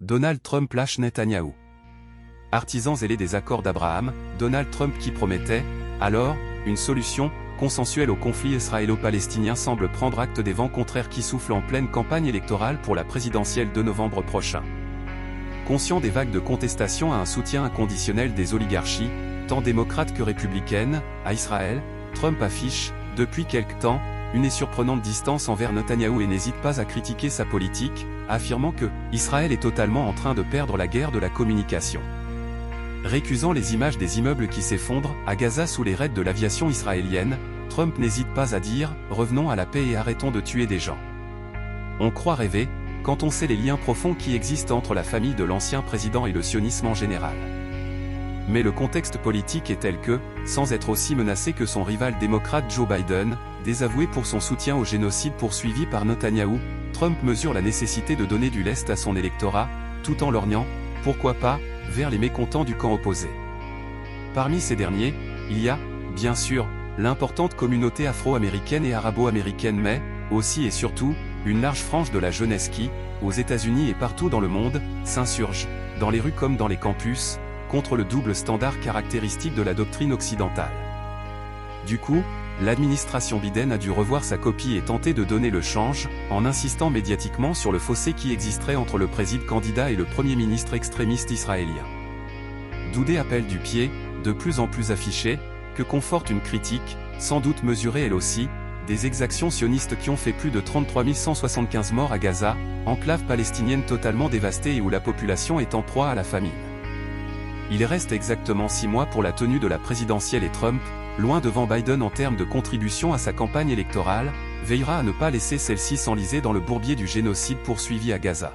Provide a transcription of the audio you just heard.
Donald Trump lâche Netanyahou. Artisans zélés des accords d'Abraham, Donald Trump qui promettait, alors, une solution consensuelle au conflit israélo-palestinien semble prendre acte des vents contraires qui soufflent en pleine campagne électorale pour la présidentielle de novembre prochain. Conscient des vagues de contestation à un soutien inconditionnel des oligarchies, tant démocrates que républicaines, à Israël, Trump affiche, depuis quelque temps, une et surprenante distance envers Netanyahou et n'hésite pas à critiquer sa politique, affirmant que Israël est totalement en train de perdre la guerre de la communication. Récusant les images des immeubles qui s'effondrent à Gaza sous les raids de l'aviation israélienne, Trump n'hésite pas à dire « Revenons à la paix et arrêtons de tuer des gens ». On croit rêver, quand on sait les liens profonds qui existent entre la famille de l'ancien président et le sionisme en général. Mais le contexte politique est tel que, sans être aussi menacé que son rival démocrate Joe Biden, désavoué pour son soutien au génocide poursuivi par Netanyahou, Trump mesure la nécessité de donner du lest à son électorat, tout en lorgnant, pourquoi pas, vers les mécontents du camp opposé. Parmi ces derniers, il y a, bien sûr, l'importante communauté afro-américaine et arabo-américaine mais, aussi et surtout, une large frange de la jeunesse qui, aux États-Unis et partout dans le monde, s'insurge, dans les rues comme dans les campus, contre le double standard caractéristique de la doctrine occidentale. Du coup, l'administration Biden a dû revoir sa copie et tenter de donner le change, en insistant médiatiquement sur le fossé qui existerait entre le président-candidat et le Premier ministre extrémiste israélien. D'où des appels du pied, de plus en plus affichés, que conforte une critique, sans doute mesurée elle aussi, des exactions sionistes qui ont fait plus de 33 175 morts à Gaza, enclave palestinienne totalement dévastée et où la population est en proie à la famine. Il reste exactement 6 mois pour la tenue de la présidentielle et Trump, loin devant Biden en termes de contribution à sa campagne électorale, veillera à ne pas laisser celle-ci s'enliser dans le bourbier du génocide poursuivi à Gaza.